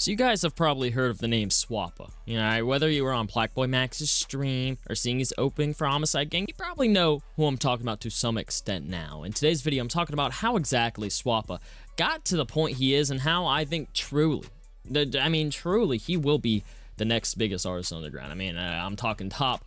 So you guys have probably heard of the name Swapa. You know, whether you were on plaqueboymax's stream or seeing his opening for Homicide Gang, you probably know who I'm talking about to some extent now. In today's video, I'm talking about how exactly Swapa got to the point he is and how I think truly, he will be the next biggest artist underground. I'm talking top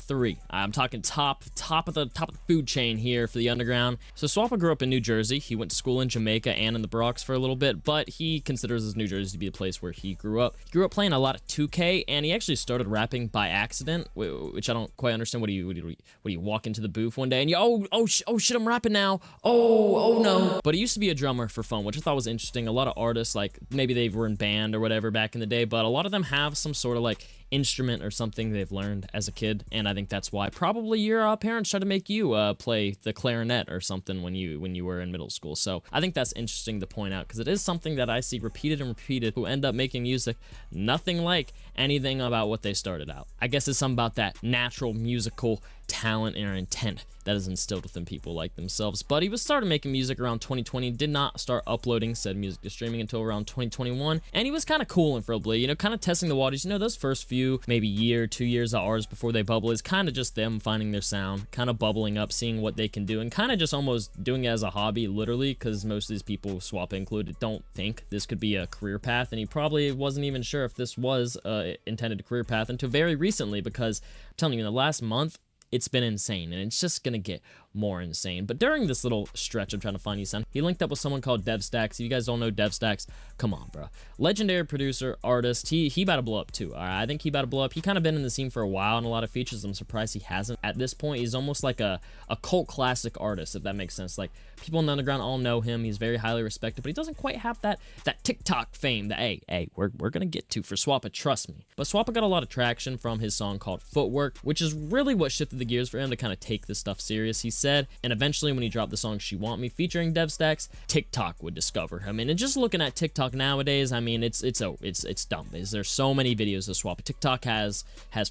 three. I'm talking top of the food chain here for the underground. So Swapa grew up in New Jersey. He went to school in Jamaica and in the Bronx for a little bit, but he considers his New Jersey to be the place where he grew up. He grew up playing a lot of 2K, and he actually started rapping by accident, which I don't quite understand. What do you walk into the booth one day and you oh shit, I'm rapping now. Oh no. But he used to be a drummer for fun, which I thought was interesting. A lot of artists, like maybe they were in band or whatever back in the day, but a lot of them have some sort of like instrument or something they've learned as a kid, and I think that's why probably your parents tried to make you play the clarinet or something when you were in middle school. So I think that's interesting to point out, because it is something that I see repeated and repeated, who end up making music nothing like anything about what they started out. I guess it's something about that natural musical talent and intent that is instilled within people like themselves. But he started making music around 2020, did not start uploading said music to streaming until around 2021, and he was kind of cooling for a bit, kind of testing the waters. Those first few, maybe year, 2 years of ours before they bubble is kind of just them finding their sound, kind of bubbling up, seeing what they can do, and kind of just almost doing it as a hobby, literally, because most of these people, Swapa included, don't think this could be a career path, and he probably wasn't even sure if this was intended a career path until very recently, because I'm telling you, in the last month, it's been insane, and it's just gonna get more insane. But during this little stretch of trying to find you sound, he linked up with someone called DevStacks. If you guys don't know DevStacks, come on, bro. Legendary producer, artist. He about to blow up too. All right, I think he about to blow up. He kind of been in the scene for a while and a lot of features. I'm surprised he hasn't. At this point, he's almost like a cult classic artist, if that makes sense. Like, people in the underground all know him. He's very highly respected, but he doesn't quite have that Tik Tok fame that hey, we're gonna get to for Swapa, trust me. But Swapa got a lot of traction from his song called Footwork, which is really what shifted the gears for him to kind of take this stuff serious, he said. And eventually, when he dropped the song She Want Me featuring DevStacks, TikTok would discover him. And just looking at TikTok nowadays, it's dumb. There's so many videos of Swapa. TikTok has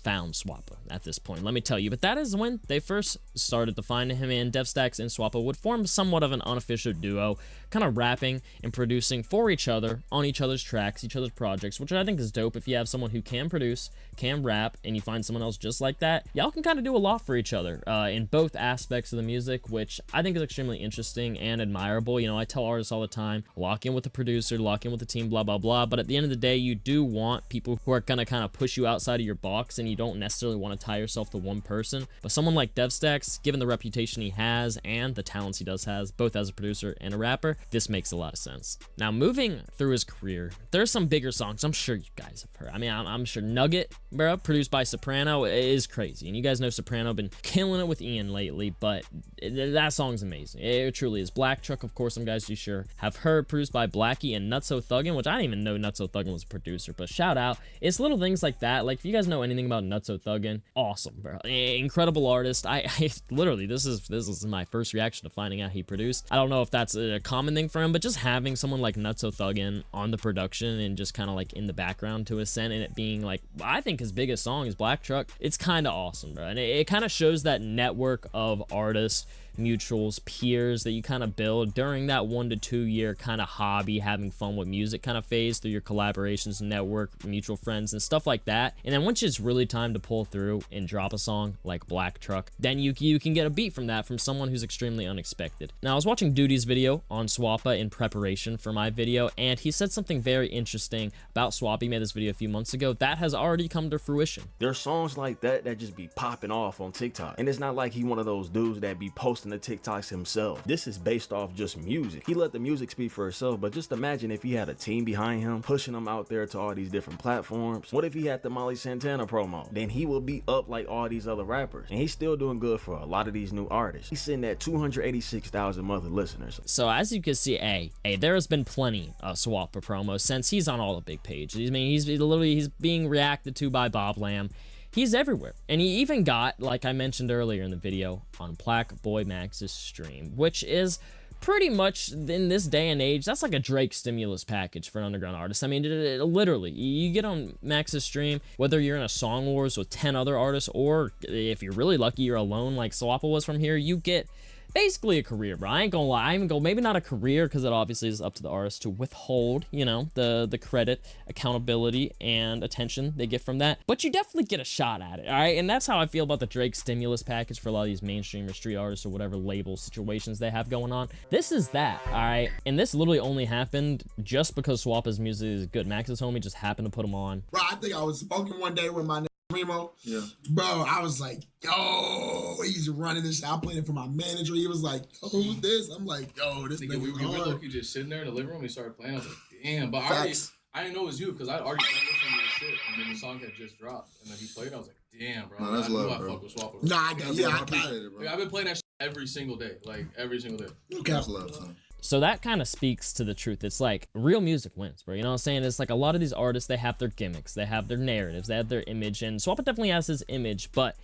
found Swapa at this point, let me tell you. But that is when they first started to find him, and DevStacks and Swapa would form somewhat of an unofficial duo, kind of rapping and producing for each other on each other's tracks, each other's projects, which I think is dope. If you have someone who can produce, can rap, and you find someone else just like that, y'all can kind of do a lot for each other in both aspects of the music, which I think is extremely interesting and admirable. I tell artists all the time, lock in with the producer, lock in with the team, blah blah blah, but at the end of the day, you do want people who are gonna kind of push you outside of your box, and you don't necessarily want to tie yourself to one person. But someone like DevStacks, given the reputation he has and the talents he does has, both as a producer and a rapper, this makes a lot of sense. Now, moving through his career, there's some bigger songs I'm sure you guys have heard. I'm sure Nugget, bro, produced by Soprano, is crazy, and you guys know Soprano been killing it with Ian lately, but that song's amazing. It truly is. Black Truck, of course, some guys you sure have heard, produced by Blackie and Nutso Thuggin, which I didn't even know Nutso Thuggin was a producer, but shout out. It's little things like that. Like, if you guys know anything about Nutso Thuggin, awesome, bro. Incredible artist. I literally, this is my first reaction to finding out he produced. I don't know if that's a common thing for him, but just having someone like Nutso Thuggin on the production and just kind of like in the background to a scent, and it being like, I think his biggest song is Black Truck, it's kind of awesome, bro. And it kind of shows that network of artists, mutuals, peers that you kind of build during that 1 to 2 year kind of hobby, having fun with music kind of phase through your collaborations, network, mutual friends, and stuff like that. And then once it's really time to pull through and drop a song like Black Truck, then you can get a beat from that from someone who's extremely unexpected. Now, I was watching Duty's video on Swapa in preparation for my video, and he said something very interesting about Swapa. He made this video a few months ago that has already come to fruition. There's songs like that just be popping off on TikTok, and it's not like he one of those dudes that be posting the TikToks himself. This is based off just music. He let the music speak for itself, but just imagine if he had a team behind him pushing him out there to all these different platforms. What if he had the Molly Santana promo? Then he will be up like all these other rappers, and he's still doing good for a lot of these new artists. He's sitting at 286,000 monthly listeners. So as you can see, there has been plenty of Swapa promos since he's on all the big pages. He's being reacted to by Bob Lamb. He's everywhere. And he even got, like I mentioned earlier in the video, on plaqueboymax's stream, which is pretty much, in this day and age, that's like a Drake stimulus package for an underground artist. Literally, you get on Max's stream, whether you're in a song wars with 10 other artists, or if you're really lucky, you're alone like Swapa was from here, you get basically a career, bro. I ain't gonna lie. I ain't gonna, maybe not a career, because it obviously is up to the artist to withhold, you know, the credit, accountability, and attention they get from that. But you definitely get a shot at it, all right? And that's how I feel about the Drake stimulus package for a lot of these mainstream or street artists or whatever label situations they have going on. This is that, all right? And this literally only happened just because Swapa's music is good. Max's homie just happened to put him on. Bro, I think I was smoking one day with my Remo. Yeah. Bro, I was like, yo, he's running this shit. I played it for my manager. He was like, yo, who's this? I'm like, yo, this nigga we were low-key just sitting there in the living room and he started playing. I was like, damn. But I didn't know it was you because I'd already done listening to your shit. And then the song had just dropped. And then he played it. I was like, damn, bro. No, that's love, bro. I fuck with Swapa. Nah, I got it, bro. Like, I've been playing that shit every single day. Like, every single day. Okay. That's love, son. So that kind of speaks to the truth. It's like real music wins, bro. You know what I'm saying? It's like a lot of these artists, they have their gimmicks, they have their narratives, they have their image, and Swapa definitely has his image, but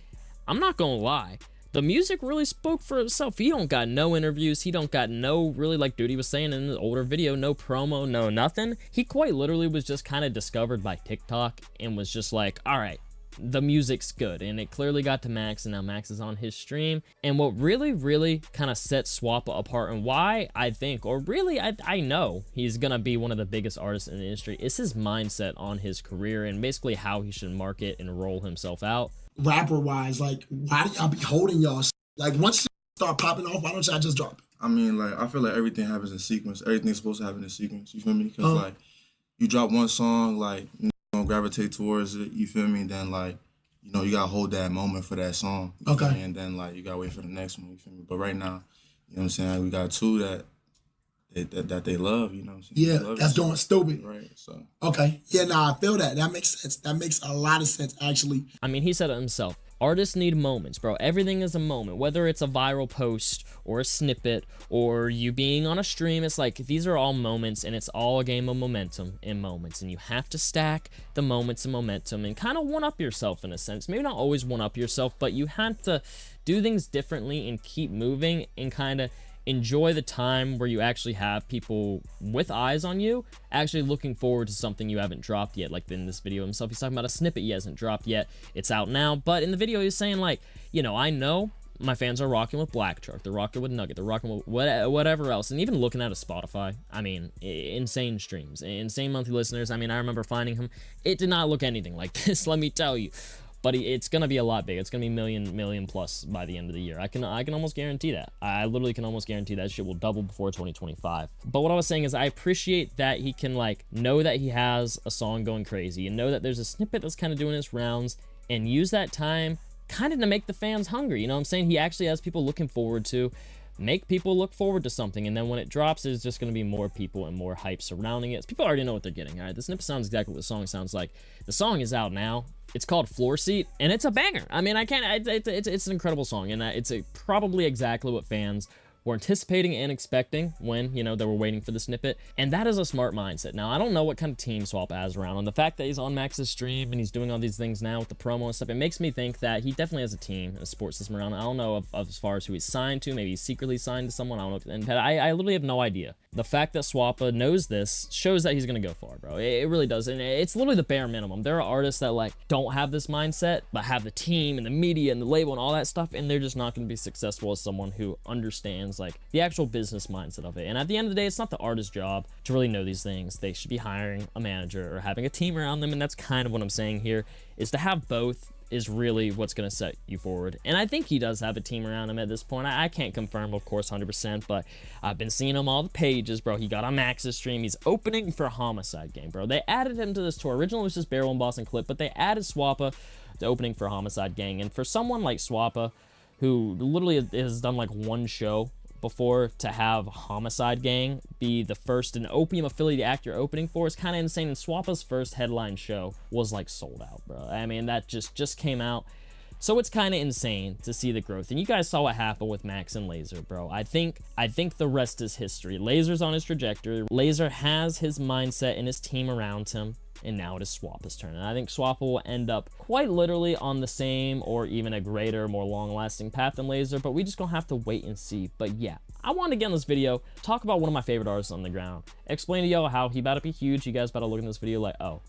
I'm not gonna lie. The music really spoke for itself. He don't got no interviews. He don't got no, really, like Duty was saying in the older video, no promo, no nothing. He quite literally was just kind of discovered by TikTok and was just like, all right, the music's good, and it clearly got to Max, and now Max is on his stream. And what really kind of sets Swapa apart, and why I think, or really I know he's gonna be one of the biggest artists in the industry, is his mindset on his career and basically how he should market and roll himself out. Rapper wise, like, why do y'all be holding y'all? Like, once you start popping off, why don't y'all just drop it? I mean, like, I feel like everything happens in sequence. Everything's supposed to happen in sequence. You feel me? Because like, you drop one song, like, gravitate towards it, you feel me? Then like, you know, you gotta hold that moment for that song. Okay. And then like you gotta wait for the next one, you feel me? But right now, you know what I'm saying, we got two that they love, you know what I'm saying? Yeah, that's going stupid. Right. So okay. Yeah, nah, I feel that. That makes sense. That makes a lot of sense, actually. I mean, he said it himself. Artists need moments, bro. Everything is a moment, whether it's a viral post or a snippet or you being on a stream. It's like, these are all moments, and it's all a game of momentum in moments, and you have to stack the moments and momentum and kind of one-up yourself in a sense. Maybe not always one-up yourself, but you have to do things differently and keep moving and kind of enjoy the time where you actually have people with eyes on you actually looking forward to something you haven't dropped yet. Like in this video himself, he's talking about a snippet he hasn't dropped yet. It's out now, but in the video he's saying like, you know, I know my fans are rocking with Black Shark, they're rocking with Nugget, they're rocking with whatever else. And even looking at a Spotify, I mean, insane streams, insane monthly listeners. I mean, I remember finding him, it did not look anything like this, let me tell you. But it's gonna be a lot bigger. It's gonna be million plus by the end of the year. I can almost guarantee that. I literally can almost guarantee that shit will double before 2025. But what I was saying is I appreciate that he can like know that he has a song going crazy and know that there's a snippet that's kind of doing its rounds and use that time kind of to make the fans hungry. You know what I'm saying? He actually has people looking forward to. Make people look forward to something, and then when it drops, there's just going to be more people and more hype surrounding it. People already know what they're getting. All right, the snippet sounds exactly what the song sounds like. The song is out now. It's called Floor Seat, and it's a banger. I mean, it's an incredible song, and it's probably exactly what fans were anticipating and expecting when, you know, they were waiting for the snippet. And that is a smart mindset. Now, I don't know what kind of team Swapa has around him. The fact that he's on Max's stream and he's doing all these things now with the promo and stuff, it makes me think that he definitely has a team and a support system around him. I don't know of as far as who he's signed to. Maybe he's secretly signed to someone. I don't know. And I literally have no idea. The fact that Swapa knows this shows that he's going to go far, bro. It really does. And it's literally the bare minimum. There are artists that like don't have this mindset, but have the team and the media and the label and all that stuff, and they're just not going to be successful as someone who understands like the actual business mindset of it. And at the end of the day, it's not the artist's job to really know these things. They should be hiring a manager or having a team around them, and that's kind of what I'm saying here, is to have both is really what's going to set you forward. And I think he does have a team around him at this point. I can't confirm, of course, 100%, but I've been seeing him all the pages, bro. He got on Max's stream. He's opening for Homicide Gang, bro. They added him to this tour. Originally, it was just Barrel and Boston Clip, but they added Swapa to opening for Homicide Gang. And for someone like Swapa, who literally has done like one show before, to have Homicide Gang be the first an Opium affiliate act you're opening for is kind of insane. And Swapa's first headline show was like sold out, bro. I mean, that just came out. So it's kind of insane to see the growth. And you guys saw what happened with Max and Laser, bro. I think the rest is history. Laser's on his trajectory. Laser has his mindset and his team around him. And now it is Swapa's turn. And I think Swapa will end up quite literally on the same or even a greater, more long-lasting path than Laser, but we just gonna have to wait and see. But yeah, I wanted to get in this video, talk about one of my favorite artists on the ground, explain to y'all how he about to be huge. You guys about to look in this video like, oh,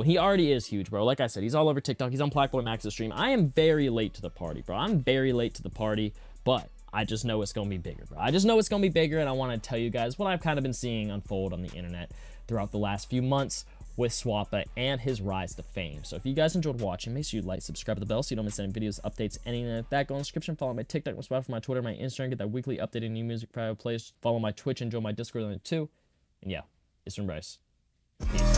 he already is huge, bro. Like I said, he's all over TikTok. He's on plaqueboymax's stream. I am very late to the party, bro. I'm very late to the party, but I just know it's gonna be bigger, bro. I just know it's gonna be bigger, and I want to tell you guys what I've kind of been seeing unfold on the internet throughout the last few months with Swapa and his rise to fame. So if you guys enjoyed watching, make sure you like, subscribe to the bell so you don't miss any videos, updates, anything like that. Go in the description, follow my TikTok, my Swapa, for my Twitter, my Instagram, get that weekly updated new music private plays. Follow my Twitch and join my Discord on it too. And yeah, it's from Bryce. Peace.